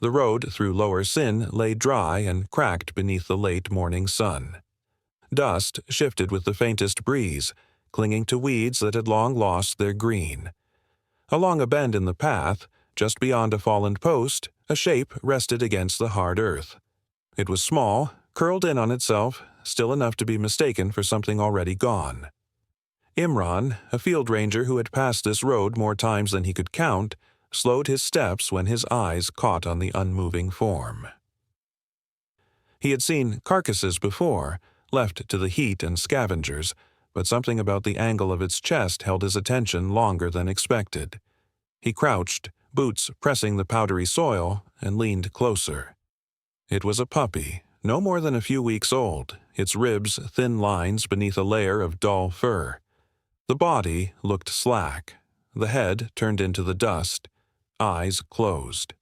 The road through Lower Sin lay dry and cracked beneath the late morning sun. Dust shifted with the faintest breeze, clinging to weeds that had long lost their green. Along a bend in the path, just beyond a fallen post, a shape rested against the hard earth. It was small, curled in on itself, still enough to be mistaken for something already gone. Imran, a field ranger who had passed this road more times than he could count, slowed his steps when his eyes caught on the unmoving form. He had seen carcasses before, left to the heat and scavengers, but something about the angle of its chest held his attention longer than expected. He crouched, boots pressing the powdery soil, and leaned closer. It was a puppy, no more than a few weeks old, its ribs thin lines beneath a layer of dull fur. The body looked slack, the head turned into the dust, eyes closed.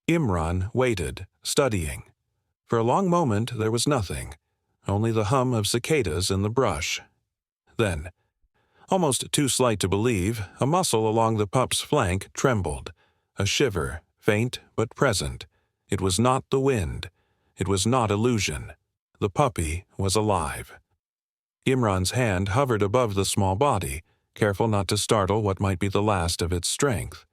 Imran waited, studying. For a long moment there was nothing, only the hum of cicadas in the brush. Then, almost too slight to believe, a muscle along the pup's flank trembled, a shiver, faint but present. It was not the wind. It was not illusion. The puppy was alive. Imran's hand hovered above the small body, careful not to startle what might be the last of its strength.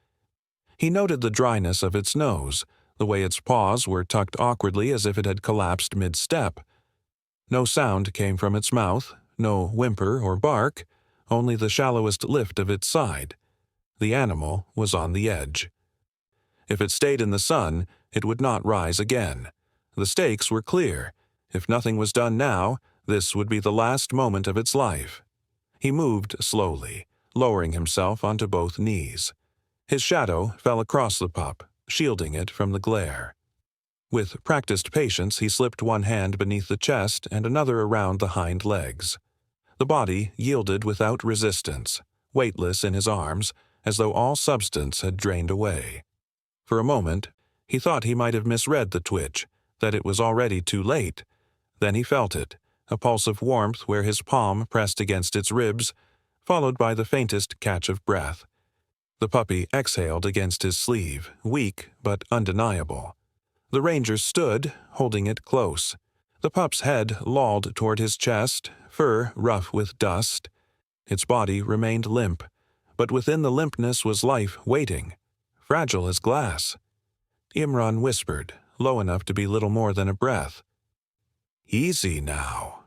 He noted the dryness of its nose, the way its paws were tucked awkwardly as if it had collapsed mid-step. No sound came from its mouth, no whimper or bark, only the shallowest lift of its side. The animal was on the edge. If it stayed in the sun, it would not rise again. The stakes were clear. If nothing was done now, this would be the last moment of its life. He moved slowly, lowering himself onto both knees. His shadow fell across the pup, shielding it from the glare. With practiced patience, he slipped one hand beneath the chest and another around the hind legs. The body yielded without resistance, weightless in his arms, as though all substance had drained away. For a moment, he thought he might have misread the twitch, that it was already too late. Then he felt it, a pulse of warmth where his palm pressed against its ribs, followed by the faintest catch of breath. The puppy exhaled against his sleeve, weak but undeniable. The ranger stood, holding it close. The pup's head lolled toward his chest, fur rough with dust. Its body remained limp, but within the limpness was life waiting, fragile as glass. Imran whispered, low enough to be little more than a breath. "Easy now."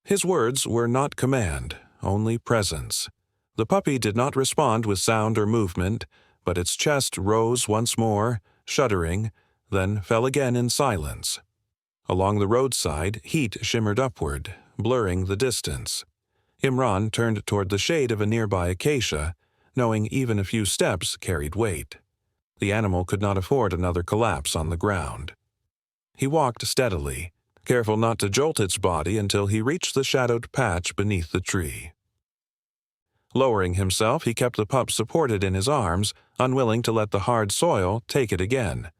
His words were not command, only presence. The puppy did not respond with sound or movement, but its chest rose once more, shuddering, then fell again in silence. Along the roadside, heat shimmered upward, blurring the distance. Imran turned toward the shade of a nearby acacia, knowing even a few steps carried weight. The animal could not afford another collapse on the ground. He walked steadily, careful not to jolt its body until he reached the shadowed patch beneath the tree. Lowering himself, he kept the pup supported in his arms, unwilling to let the hard soil take it again.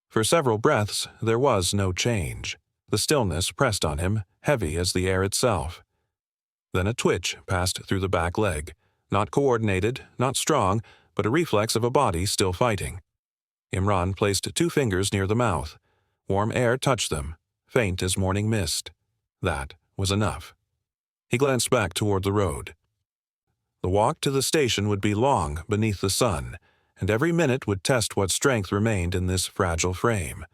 For several breaths, there was no change. The stillness pressed on him, heavy as the air itself. Then a twitch passed through the back leg, not coordinated, not strong, but a reflex of a body still fighting. Imran placed 2 fingers near the mouth. Warm air touched them, faint as morning mist. That was enough. He glanced back toward the road. The walk to the station would be long beneath the sun, and every minute would test what strength remained in this fragile frame.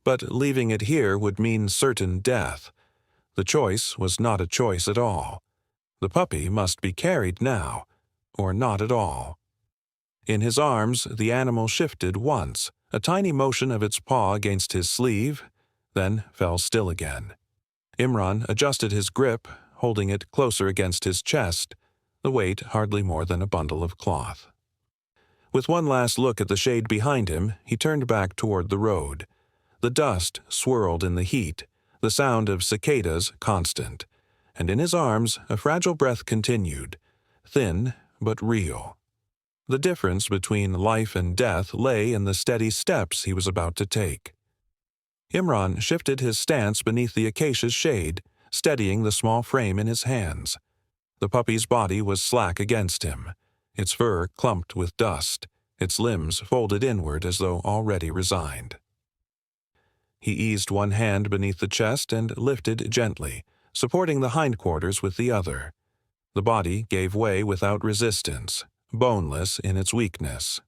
But leaving it here would mean certain death. The choice was not a choice at all. The puppy must be carried now, or not at all. In his arms, the animal shifted once, a tiny motion of its paw against his sleeve, then fell still again. Imran adjusted his grip, holding it closer against his chest, the weight hardly more than a bundle of cloth. With one last look at the shade behind him, he turned back toward the road. The dust swirled in the heat, the sound of cicadas constant, and in his arms a fragile breath continued, thin but real. The difference between life and death lay in the steady steps he was about to take. Imran shifted his stance beneath the acacia's shade, steadying the small frame in his hands. The puppy's body was slack against him, its fur clumped with dust. its limbs folded inward as though already resigned. He eased one hand beneath the chest and lifted gently, supporting the hindquarters with the other. The body gave way without resistance, boneless in its weakness.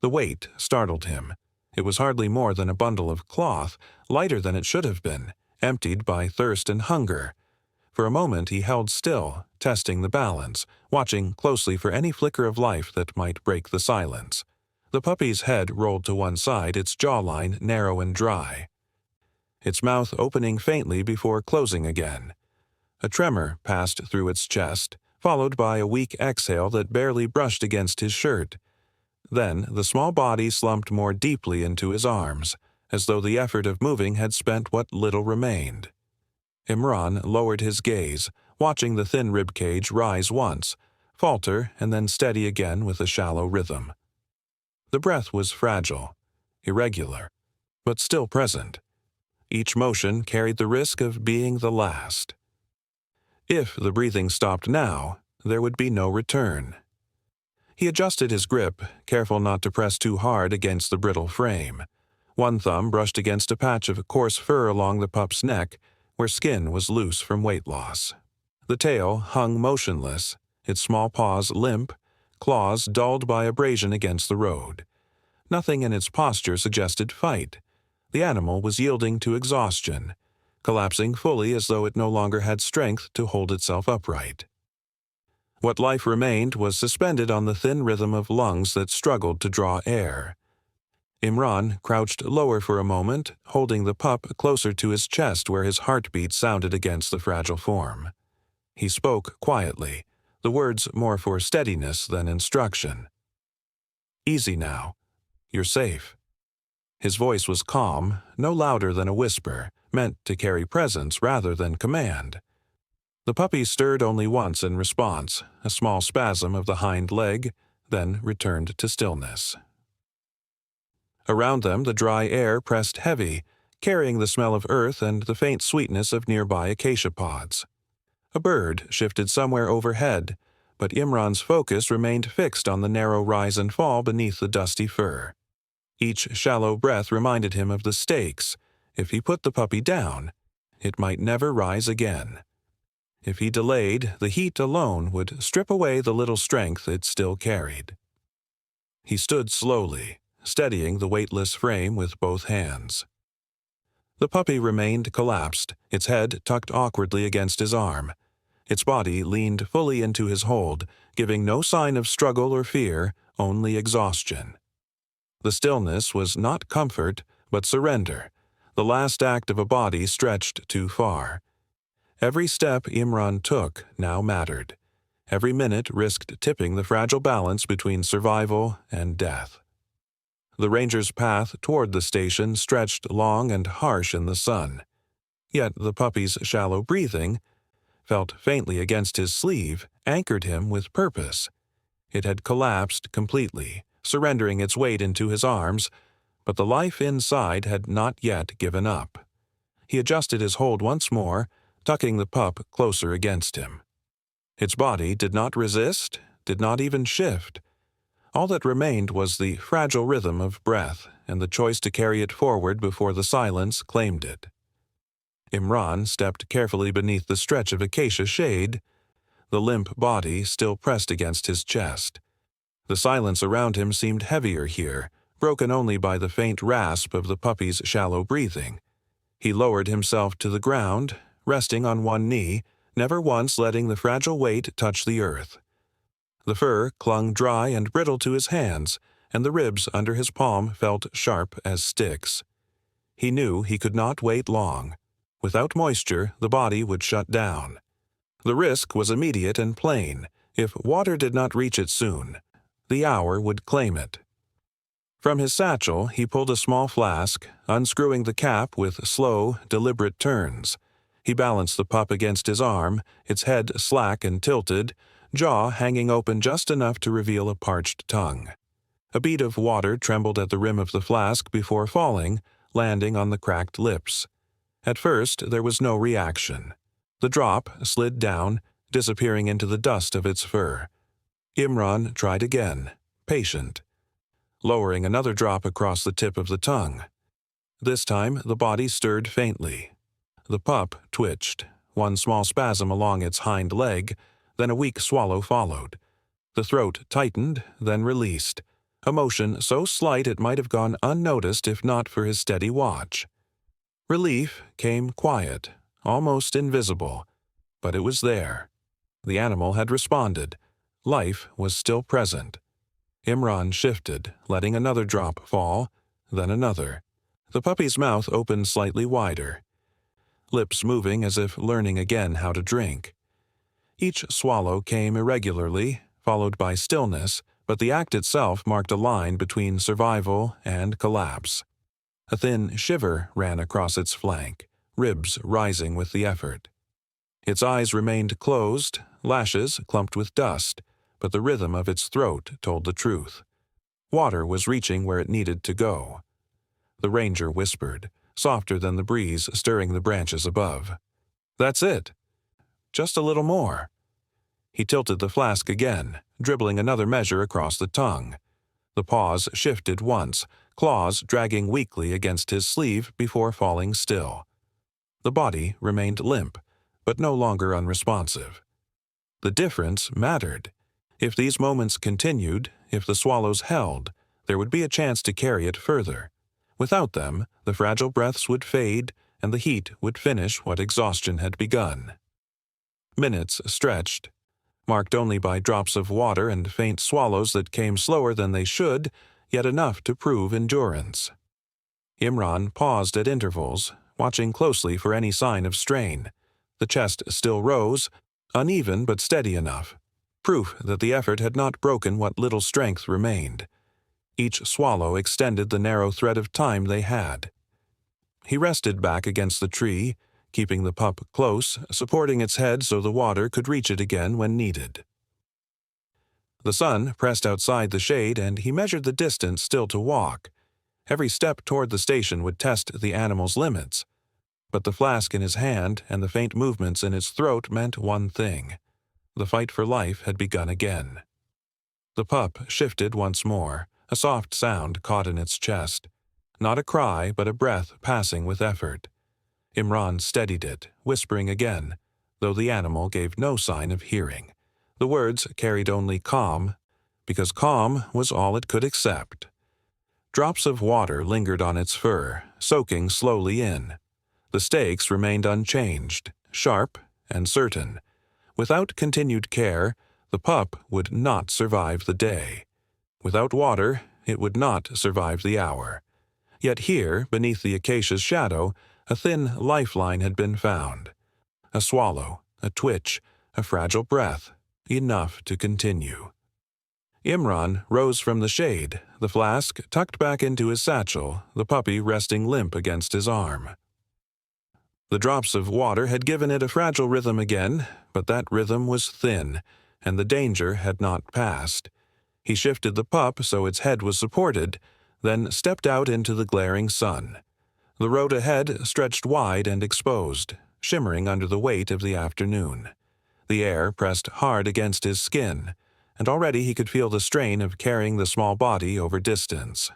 The weight startled him. It was hardly more than a bundle of cloth, lighter than it should have been, emptied by thirst and hunger. For a moment he held still, testing the balance, watching closely for any flicker of life that might break the silence. The puppy's head rolled to one side, its jawline narrow and dry, its mouth opening faintly before closing again. A tremor passed through its chest, followed by a weak exhale that barely brushed against his shirt. Then the small body slumped more deeply into his arms, as though the effort of moving had spent what little remained. Imran lowered his gaze, watching the thin ribcage rise once, falter, and then steady again with a shallow rhythm. The breath was fragile, irregular, but still present. Each motion carried the risk of being the last. If the breathing stopped now, there would be no return. He adjusted his grip, careful not to press too hard against the brittle frame. One thumb brushed against a patch of coarse fur along the pup's neck, where skin was loose from weight loss. The tail hung motionless, its small paws limp, claws dulled by abrasion against the road. Nothing in its posture suggested fight. The animal was yielding to exhaustion, collapsing fully as though it no longer had strength to hold itself upright. What life remained was suspended on the thin rhythm of lungs that struggled to draw air. Imran crouched lower for a moment, holding the pup closer to his chest where his heartbeat sounded against the fragile form. He spoke quietly, the words more for steadiness than instruction. "Easy now. You're safe." His voice was calm, no louder than a whisper, meant to carry presence rather than command. The puppy stirred only once in response, a small spasm of the hind leg, then returned to stillness. Around them the dry air pressed heavy, carrying the smell of earth and the faint sweetness of nearby acacia pods. A bird shifted somewhere overhead, but Imran's focus remained fixed on the narrow rise and fall beneath the dusty fur. Each shallow breath reminded him of the stakes. If he put the puppy down, it might never rise again. If he delayed, the heat alone would strip away the little strength it still carried. He stood slowly, steadying the weightless frame with both hands. The puppy remained collapsed, its head tucked awkwardly against his arm. Its body leaned fully into his hold, giving no sign of struggle or fear, only exhaustion. The stillness was not comfort, but surrender, the last act of a body stretched too far. Every step Imran took now mattered. Every minute risked tipping the fragile balance between survival and death. The ranger's path toward the station stretched long and harsh in the sun. Yet the puppy's shallow breathing, felt faintly against his sleeve, anchored him with purpose. It had collapsed completely, surrendering its weight into his arms, but the life inside had not yet given up. He adjusted his hold once more, tucking the pup closer against him. Its body did not resist, did not even shift. All that remained was the fragile rhythm of breath and the choice to carry it forward before the silence claimed it. Imran stepped carefully beneath the stretch of acacia shade, the limp body still pressed against his chest. The silence around him seemed heavier here, broken only by the faint rasp of the puppy's shallow breathing. He lowered himself to the ground, resting on one knee, never once letting the fragile weight touch the earth. The fur clung dry and brittle to his hands, and the ribs under his palm felt sharp as sticks. He knew he could not wait long. Without moisture, the body would shut down. The risk was immediate and plain. If water did not reach it soon, the hour would claim it. From his satchel, he pulled a small flask, unscrewing the cap with slow, deliberate turns. He balanced the pup against his arm, its head slack and tilted, jaw hanging open just enough to reveal a parched tongue. A bead of water trembled at the rim of the flask before falling, landing on the cracked lips. At first, there was no reaction. The drop slid down, disappearing into the dust of its fur. Imran tried again, patient. lowering another drop across the tip of the tongue. This time, the body stirred faintly. The pup twitched, one small spasm along its hind leg, then a weak swallow followed. The throat tightened, then released, a motion so slight it might have gone unnoticed if not for his steady watch. Relief came quiet, almost invisible, but it was there. The animal had responded. Life was still present. Imran shifted, letting another drop fall, then another. The puppy's mouth opened slightly wider, lips moving as if learning again how to drink. Each swallow came irregularly, followed by stillness, but the act itself marked a line between survival and collapse. A thin shiver ran across its flank, ribs rising with the effort. Its eyes remained closed, lashes clumped with dust, but the rhythm of its throat told the truth. Water was reaching where it needed to go. The ranger whispered, softer than the breeze stirring the branches above. "That's it. Just a little more." He tilted the flask again, dribbling another measure across the tongue. The paws shifted once, claws dragging weakly against his sleeve before falling still. The body remained limp, but no longer unresponsive. The difference mattered. If these moments continued, if the swallows held, there would be a chance to carry it further. Without them, the fragile breaths would fade, and the heat would finish what exhaustion had begun. Minutes stretched, marked only by drops of water and faint swallows that came slower than they should, yet enough to prove endurance. Imran paused at intervals, watching closely for any sign of strain. The chest still rose, uneven but steady enough, proof that the effort had not broken what little strength remained. Each swallow extended the narrow thread of time they had. He rested back against the tree, keeping the pup close, supporting its head so the water could reach it again when needed. The sun pressed outside the shade, and he measured the distance still to walk. Every step toward the station would test the animal's limits. But the flask in his hand and the faint movements in its throat meant one thing. The fight for life had begun again. The pup shifted once more, a soft sound caught in its chest. Not a cry, but a breath passing with effort. Imran steadied it, whispering again, though the animal gave no sign of hearing. The words carried only calm, because calm was all it could accept. Drops of water lingered on its fur, soaking slowly in. The stakes remained unchanged, sharp and certain. Without continued care, the pup would not survive the day. Without water, it would not survive the hour. Yet here, beneath the acacia's shadow, a thin lifeline had been found. A swallow, a twitch, a fragile breath, enough to continue. Imran rose from the shade, the flask tucked back into his satchel, the puppy resting limp against his arm. The drops of water had given it a fragile rhythm again, but that rhythm was thin, and the danger had not passed. He shifted the pup so its head was supported, then stepped out into the glaring sun. The road ahead stretched wide and exposed, shimmering under the weight of the afternoon. The air pressed hard against his skin, and already he could feel the strain of carrying the small body over distance.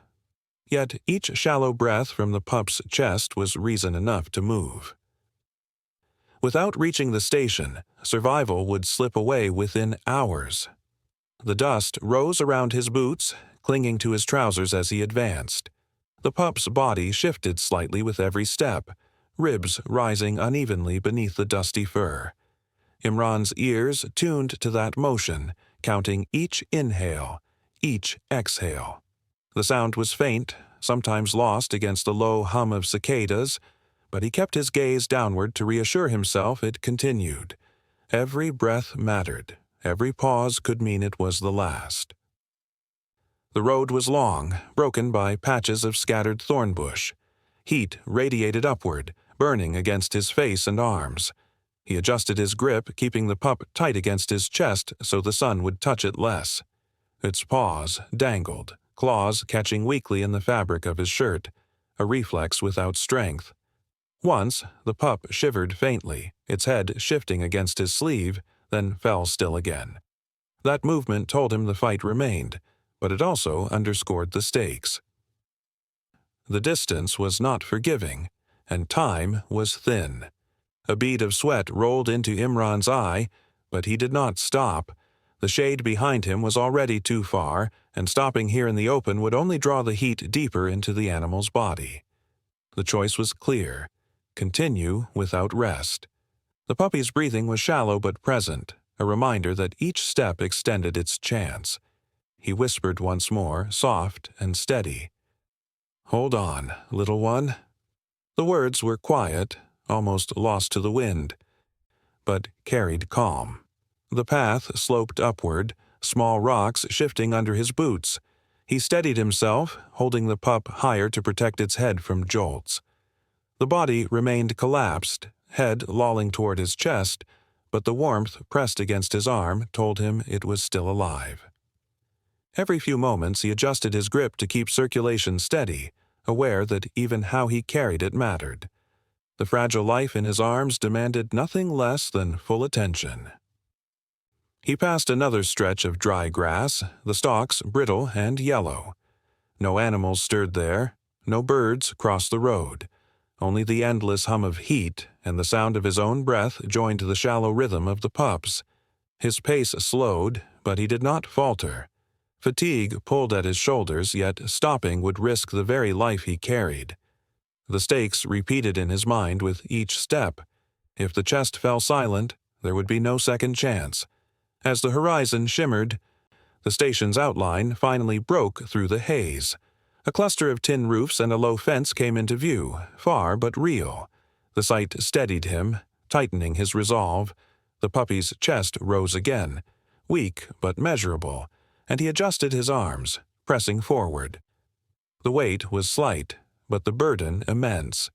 Yet each shallow breath from the pup's chest was reason enough to move. Without reaching the station, survival would slip away within hours. The dust rose around his boots, clinging to his trousers as he advanced. The pup's body shifted slightly with every step, ribs rising unevenly beneath the dusty fur. Imran's ears tuned to that motion, counting each inhale, each exhale. The sound was faint, sometimes lost against the low hum of cicadas, but he kept his gaze downward to reassure himself it continued. Every breath mattered. Every pause could mean it was the last. The road was long, broken by patches of scattered thorn bush. Heat radiated upward, burning against his face and arms. He adjusted his grip, keeping the pup tight against his chest so the sun would touch it less. Its paws dangled, claws catching weakly in the fabric of his shirt, a reflex without strength. Once, the pup shivered faintly, its head shifting against his sleeve, then fell still again. That movement told him the fight remained, but it also underscored the stakes. The distance was not forgiving, and time was thin. A bead of sweat rolled into Imran's eye, but he did not stop. The shade behind him was already too far, and stopping here in the open would only draw the heat deeper into the animal's body. The choice was clear: continue without rest. The puppy's breathing was shallow but present, a reminder that each step extended its chance. He whispered once more, soft and steady. "Hold on, little one." The words were quiet, almost lost to the wind, but carried calm. The path sloped upward, small rocks shifting under his boots. He steadied himself, holding the pup higher to protect its head from jolts. The body remained collapsed, head lolling toward his chest, but the warmth pressed against his arm told him it was still alive. Every few moments he adjusted his grip to keep circulation steady, aware that even how he carried it mattered. The fragile life in his arms demanded nothing less than full attention. He passed another stretch of dry grass, the stalks brittle and yellow. No animals stirred there, no birds crossed the road. Only the endless hum of heat and the sound of his own breath joined the shallow rhythm of the pup's. His pace slowed, but he did not falter. Fatigue pulled at his shoulders, yet stopping would risk the very life he carried. The stakes repeated in his mind with each step. If the chest fell silent, there would be no second chance. As the horizon shimmered, the station's outline finally broke through the haze. A cluster of tin roofs and a low fence came into view, far but real. The sight steadied him, tightening his resolve. The puppy's chest rose again, weak but measurable, and he adjusted his arms, pressing forward. The weight was slight, but the burden immense.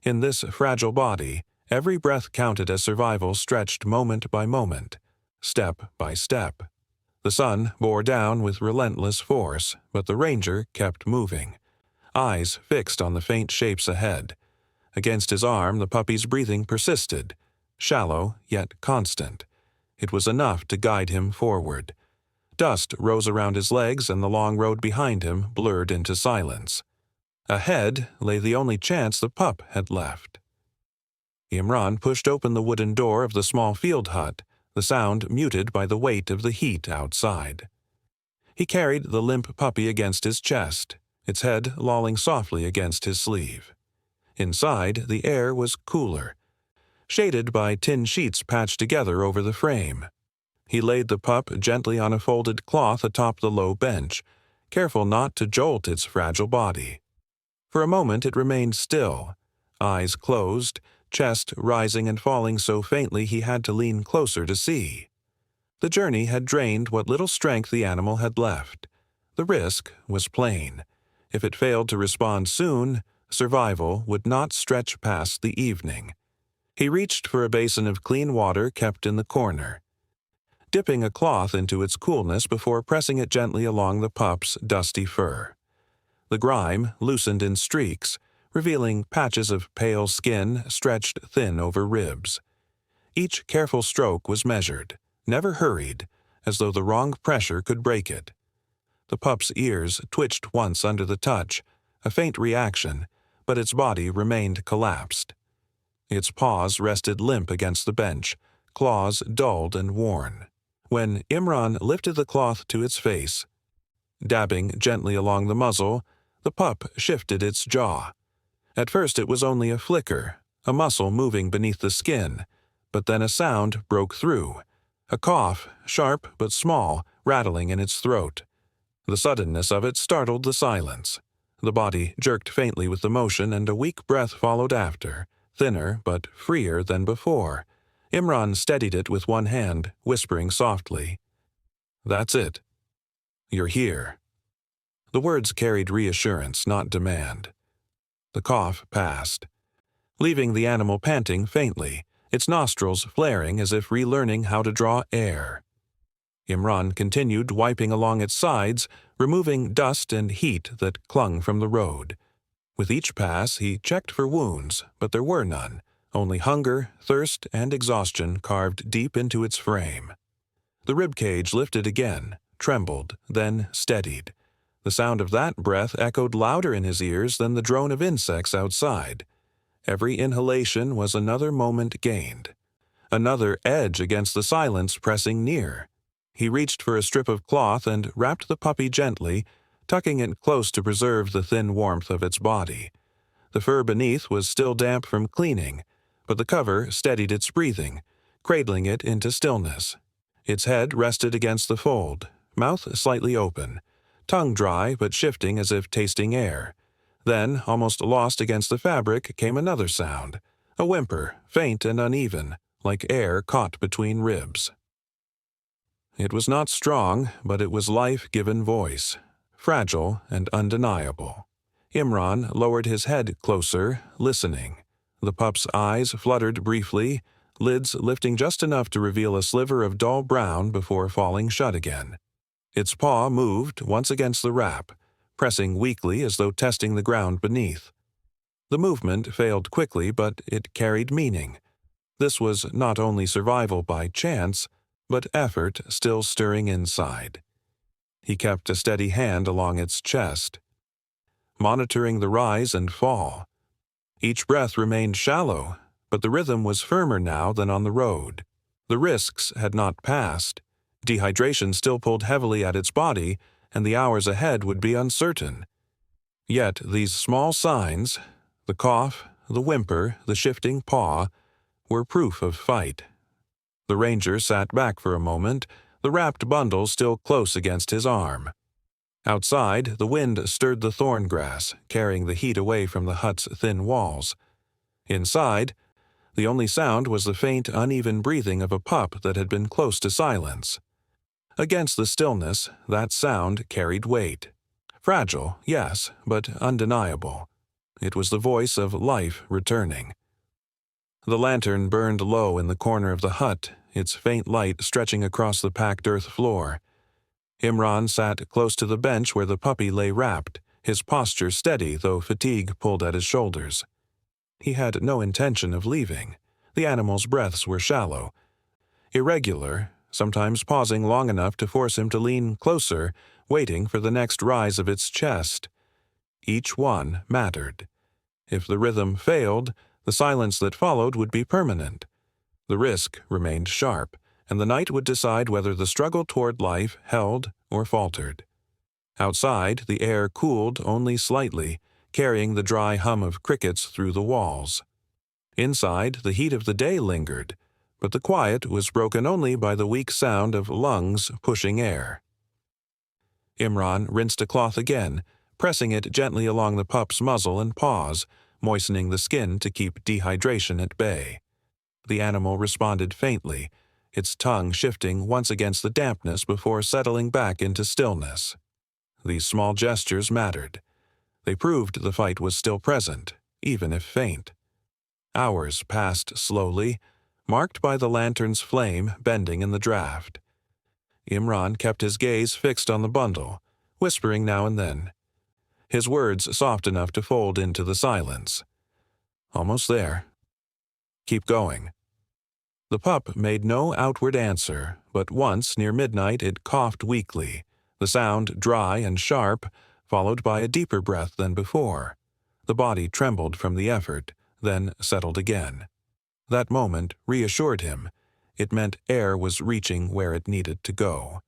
In this fragile body, every breath counted as survival stretched moment by moment, step by step. The sun bore down with relentless force, but the ranger kept moving, eyes fixed on the faint shapes ahead. Against his arm, the puppy's breathing persisted, shallow yet constant. It was enough to guide him forward. Dust rose around his legs, and the long road behind him blurred into silence. Ahead lay the only chance the pup had left. Imran pushed open the wooden door of the small field hut, the sound muted by the weight of the heat outside. He carried the limp puppy against his chest, its head lolling softly against his sleeve. Inside, the air was cooler, shaded by tin sheets patched together over the frame. He laid the pup gently on a folded cloth atop the low bench, careful not to jolt its fragile body. For a moment it remained still, eyes closed, chest rising and falling so faintly he had to lean closer to see. The journey had drained what little strength the animal had left. The risk was plain. If it failed to respond soon, survival would not stretch past the evening. He reached for a basin of clean water kept in the corner, dipping a cloth into its coolness before pressing it gently along the pup's dusty fur. The grime loosened in streaks, revealing patches of pale skin stretched thin over ribs. Each careful stroke was measured, never hurried, as though the wrong pressure could break it. The pup's ears twitched once under the touch, a faint reaction, but its body remained collapsed. Its paws rested limp against the bench, claws dulled and worn. When Imran lifted the cloth to its face, dabbing gently along the muzzle, the pup shifted its jaw. At first it was only a flicker, a muscle moving beneath the skin, but then a sound broke through, a cough, sharp but small, rattling in its throat. The suddenness of it startled the silence. The body jerked faintly with the motion, and a weak breath followed after, thinner but freer than before. Imran steadied it with one hand, whispering softly, "That's it. You're here." The words carried reassurance, not demand. The cough passed, leaving the animal panting faintly, its nostrils flaring as if relearning how to draw air. Imran continued wiping along its sides, removing dust and heat that clung from the road. With each pass, he checked for wounds, but there were none, only hunger, thirst, and exhaustion carved deep into its frame. The ribcage lifted again, trembled, then steadied. The sound of that breath echoed louder in his ears than the drone of insects outside. Every inhalation was another moment gained, another edge against the silence pressing near. He reached for a strip of cloth and wrapped the puppy gently, tucking it close to preserve the thin warmth of its body. The fur beneath was still damp from cleaning, but the cover steadied its breathing, cradling it into stillness. Its head rested against the fold, mouth slightly open, tongue dry but shifting as if tasting air. Then, almost lost against the fabric, came another sound, a whimper, faint and uneven, like air caught between ribs. It was not strong, but it was life-given voice, fragile and undeniable. Imran lowered his head closer, listening. The pup's eyes fluttered briefly, lids lifting just enough to reveal a sliver of dull brown before falling shut again. Its paw moved once against the wrap, pressing weakly as though testing the ground beneath. The movement failed quickly, but it carried meaning. This was not only survival by chance, but effort still stirring inside. He kept a steady hand along its chest, monitoring the rise and fall. Each breath remained shallow, but the rhythm was firmer now than on the road. The risks had not passed. Dehydration still pulled heavily at its body, and the hours ahead would be uncertain. Yet these small signs, the cough, the whimper, the shifting paw, were proof of fight. The ranger sat back for a moment, the wrapped bundle still close against his arm. Outside, the wind stirred the thorn grass, carrying the heat away from the hut's thin walls. Inside, the only sound was the faint, uneven breathing of a pup that had been close to silence. Against the stillness, that sound carried weight. Fragile, yes, but undeniable. It was the voice of life returning. The lantern burned low in the corner of the hut, its faint light stretching across the packed earth floor. Imran sat close to the bench where the puppy lay wrapped, his posture steady though fatigue pulled at his shoulders. He had no intention of leaving. The animal's breaths were shallow, irregular, sometimes pausing long enough to force him to lean closer, waiting for the next rise of its chest. Each one mattered. If the rhythm failed, the silence that followed would be permanent. The risk remained sharp, and the night would decide whether the struggle toward life held or faltered. Outside, the air cooled only slightly, carrying the dry hum of crickets through the walls. Inside, the heat of the day lingered, but the quiet was broken only by the weak sound of lungs pushing air. Imran rinsed a cloth again, pressing it gently along the pup's muzzle and paws, moistening the skin to keep dehydration at bay. The animal responded faintly, its tongue shifting once against the dampness before settling back into stillness. These small gestures mattered. They proved the fight was still present, even if faint. Hours passed slowly, marked by the lantern's flame bending in the draft. Imran kept his gaze fixed on the bundle, whispering now and then, his words soft enough to fold into the silence. Almost there. Keep going. The pup made no outward answer, but once near midnight it coughed weakly, the sound dry and sharp, followed by a deeper breath than before. The body trembled from the effort, then settled again. That moment reassured him. It meant air was reaching where it needed to go.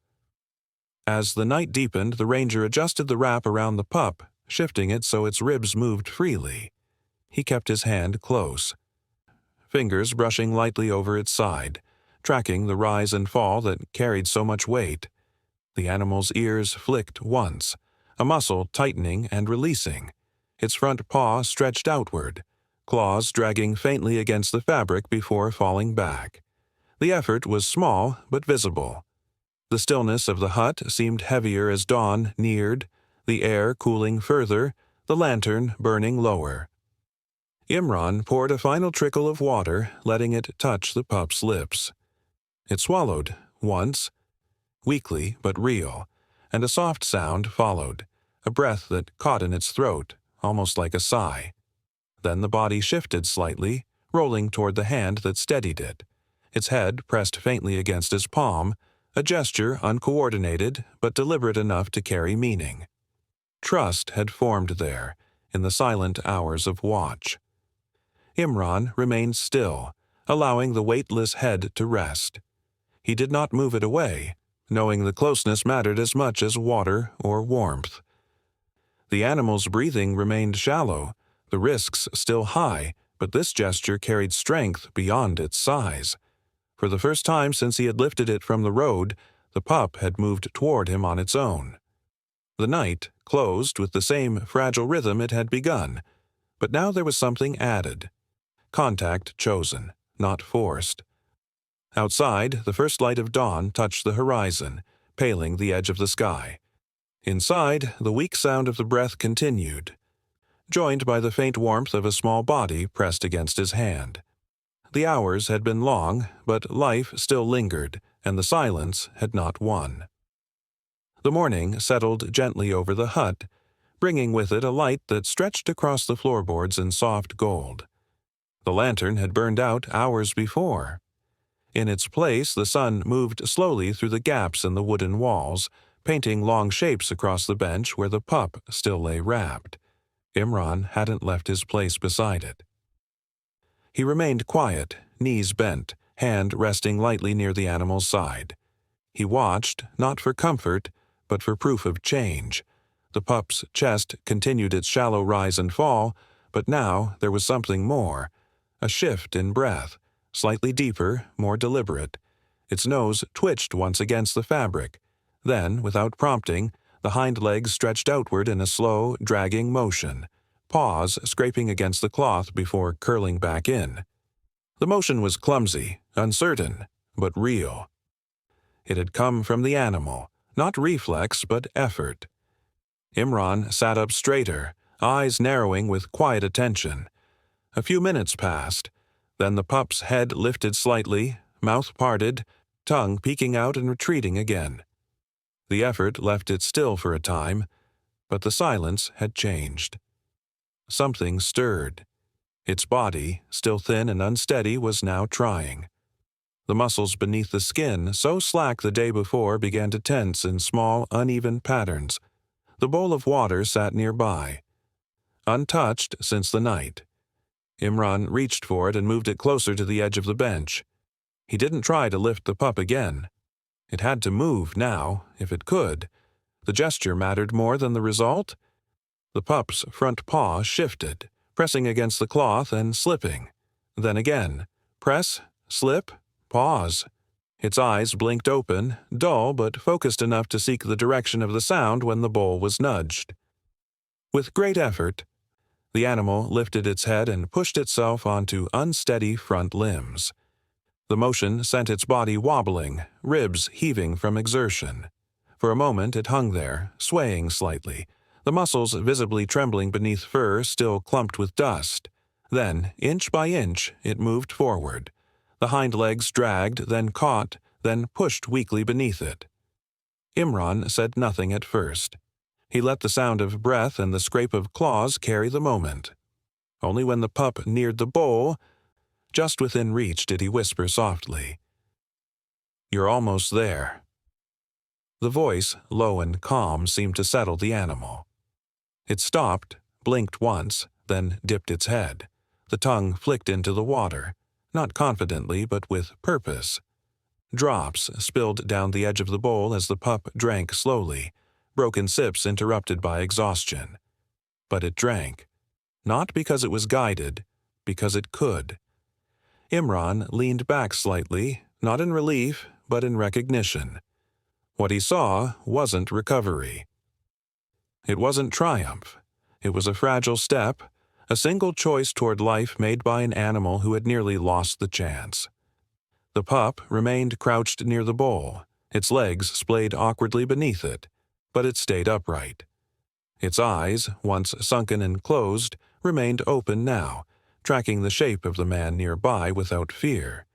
As the night deepened, the ranger adjusted the wrap around the pup, shifting it so its ribs moved freely. He kept his hand close, fingers brushing lightly over its side, tracking the rise and fall that carried so much weight. The animal's ears flicked once, a muscle tightening and releasing. Its front paw stretched outward, claws dragging faintly against the fabric before falling back. The effort was small but visible. The stillness of the hut seemed heavier as dawn neared, the air cooling further, the lantern burning lower. Imran poured a final trickle of water, letting it touch the pup's lips. It swallowed, once, weakly but real, and a soft sound followed, a breath that caught in its throat, almost like a sigh. Then the body shifted slightly, rolling toward the hand that steadied it. Its head pressed faintly against his palm, a gesture uncoordinated but deliberate enough to carry meaning. Trust had formed there, in the silent hours of watch. Imran remained still, allowing the weightless head to rest. He did not move it away, knowing the closeness mattered as much as water or warmth. The animal's breathing remained shallow, the risks still high, but this gesture carried strength beyond its size. For the first time since he had lifted it from the road, the pup had moved toward him on its own. The night closed with the same fragile rhythm it had begun, but now there was something added. Contact chosen, not forced. Outside, the first light of dawn touched the horizon, paling the edge of the sky. Inside, the weak sound of the breath continued, joined by the faint warmth of a small body pressed against his hand. The hours had been long, but life still lingered, and the silence had not won. The morning settled gently over the hut, bringing with it a light that stretched across the floorboards in soft gold. The lantern had burned out hours before. In its place, the sun moved slowly through the gaps in the wooden walls, painting long shapes across the bench where the pup still lay wrapped. Imran hadn't left his place beside it. He remained quiet, knees bent, hand resting lightly near the animal's side. He watched, not for comfort, but for proof of change. The pup's chest continued its shallow rise and fall, but now there was something more. A shift in breath, slightly deeper, more deliberate. Its nose twitched once against the fabric. Then, without prompting, the hind legs stretched outward in a slow, dragging motion, paws scraping against the cloth before curling back in. The motion was clumsy, uncertain, but real. It had come from the animal, not reflex but effort. Imran sat up straighter, eyes narrowing with quiet attention. A few minutes passed. Then the pup's head lifted slightly, mouth parted, tongue peeking out and retreating again. The effort left it still for a time, but the silence had changed. Something stirred. Its body, still thin and unsteady, was now trying. The muscles beneath the skin, so slack the day before, began to tense in small, uneven patterns. The bowl of water sat nearby, untouched since the night. Imran reached for it and moved it closer to the edge of the bench. He didn't try to lift the pup again. It had to move now, if it could. The gesture mattered more than the result. The pup's front paw shifted, pressing against the cloth and slipping. Then again, press, slip, pause. Its eyes blinked open, dull but focused enough to seek the direction of the sound when the bowl was nudged. With great effort, the animal lifted its head and pushed itself onto unsteady front limbs. The motion sent its body wobbling, ribs heaving from exertion. For a moment it hung there, swaying slightly, the muscles visibly trembling beneath fur still clumped with dust. Then, inch by inch, it moved forward. The hind legs dragged, then caught, then pushed weakly beneath it. Imran said nothing at first. He let the sound of breath and the scrape of claws carry the moment. Only when the pup neared the bowl, just within reach, did he whisper softly, "You're almost there." The voice, low and calm, seemed to settle the animal. It stopped, blinked once, then dipped its head. The tongue flicked into the water, not confidently but with purpose. Drops spilled down the edge of the bowl as the pup drank slowly, broken sips interrupted by exhaustion. But it drank, not because it was guided, because it could. Imran leaned back slightly, not in relief, but in recognition. What he saw wasn't recovery. It wasn't triumph. It was a fragile step, a single choice toward life made by an animal who had nearly lost the chance. The pup remained crouched near the bowl, its legs splayed awkwardly beneath it, but it stayed upright. Its eyes, once sunken and closed, remained open now, tracking the shape of the man nearby without fear.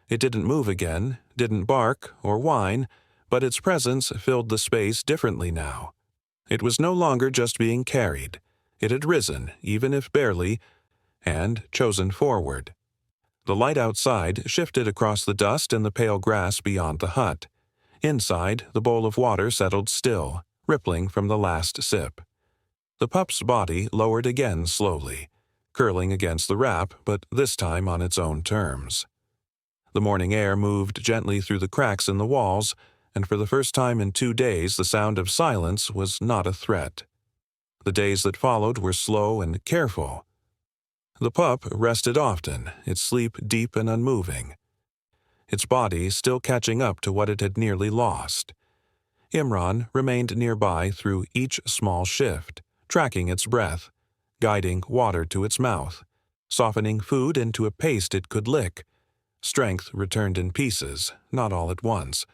It didn't move again, didn't bark or whine, but its presence filled the space differently now. It was no longer just being carried. It had risen, even if barely, and chosen forward. The light outside shifted across the dust and the pale grass beyond the hut. Inside, the bowl of water settled still, rippling from the last sip. The pup's body lowered again slowly, curling against the wrap, but this time on its own terms. The morning air moved gently through the cracks in the walls, and for the first time in 2 days the sound of silence was not a threat. The days that followed were slow and careful. The pup rested often, its sleep deep and unmoving, its body still catching up to what it had nearly lost. Imran remained nearby through each small shift, tracking its breath, guiding water to its mouth, softening food into a paste it could lick. Strength returned in pieces, not all at once.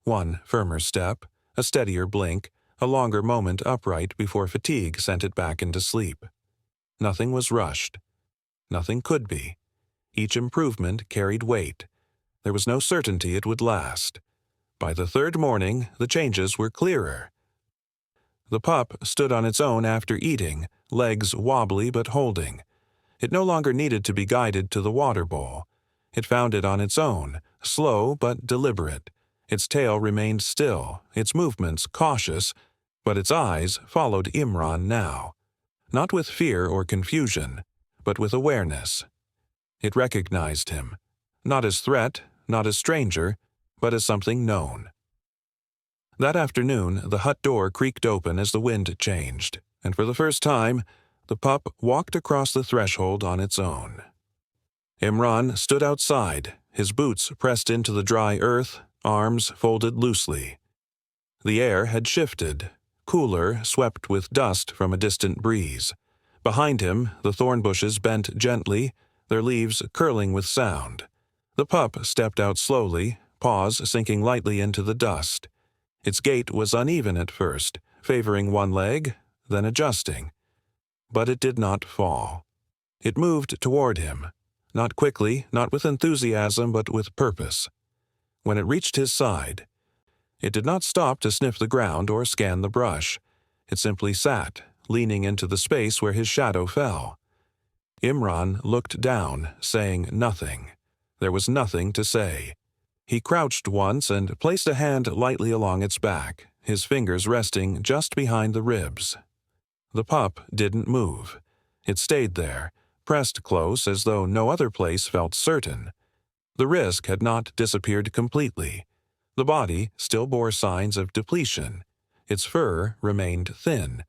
One firmer step, a steadier blink, a longer moment upright before fatigue sent it back into sleep. Nothing was rushed. Nothing could be. Each improvement carried weight. There was no certainty it would last. By the third morning, the changes were clearer. The pup stood on its own after eating, legs wobbly but holding. It no longer needed to be guided to the water bowl. It found it on its own, slow but deliberate. Its tail remained still, its movements cautious, but its eyes followed Imran now. Not with fear or confusion, but with awareness. It recognized him, not as threat, not as stranger, but as something known. That afternoon, the hut door creaked open as the wind changed, and for the first time, the pup walked across the threshold on its own. Imran stood outside, his boots pressed into the dry earth, arms folded loosely. The air had shifted, cooler, swept with dust from a distant breeze. Behind him, the thorn bushes bent gently, their leaves curling with sound. The pup stepped out slowly, paws sinking lightly into the dust. Its gait was uneven at first, favoring one leg, then adjusting. But it did not fall. It moved toward him. Not quickly, not with enthusiasm, but with purpose. When it reached his side, it did not stop to sniff the ground or scan the brush. It simply sat, leaning into the space where his shadow fell. Imran looked down, saying nothing. There was nothing to say. He crouched once and placed a hand lightly along its back, his fingers resting just behind the ribs. The pup didn't move. It stayed there, pressed close as though no other place felt certain. The risk had not disappeared completely. The body still bore signs of depletion. Its fur remained thin.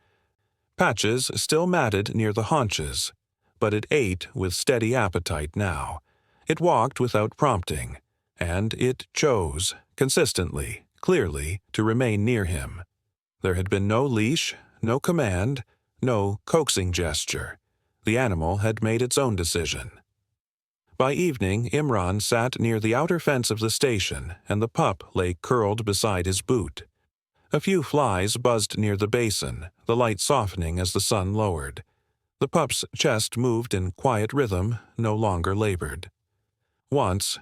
Patches still matted near the haunches, but it ate with steady appetite now. It walked without prompting, and it chose, consistently, clearly, to remain near him. There had been no leash, no command, no coaxing gesture. The animal had made its own decision. By evening, Imran sat near the outer fence of the station, and the pup lay curled beside his boot. A few flies buzzed near the basin, the light softening as the sun lowered. The pup's chest moved in quiet rhythm, no longer labored. Once,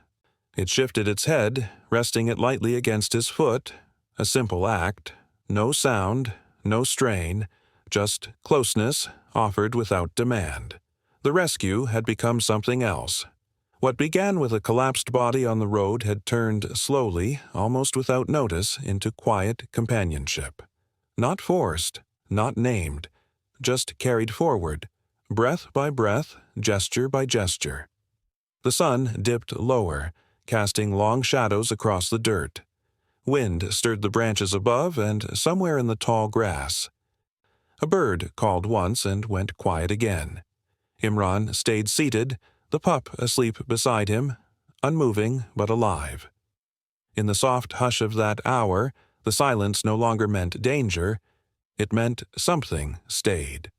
it shifted its head, resting it lightly against his foot, a simple act, no sound, no strain, just closeness offered without demand. The rescue had become something else. What began with a collapsed body on the road had turned slowly, almost without notice, into quiet companionship. Not forced, not named, just carried forward, breath by breath, gesture by gesture. The sun dipped lower, casting long shadows across the dirt. Wind stirred the branches above and somewhere in the tall grass. A bird called once and went quiet again. Imran stayed seated, the pup asleep beside him, unmoving but alive. In the soft hush of that hour, the silence no longer meant danger, it meant something stayed.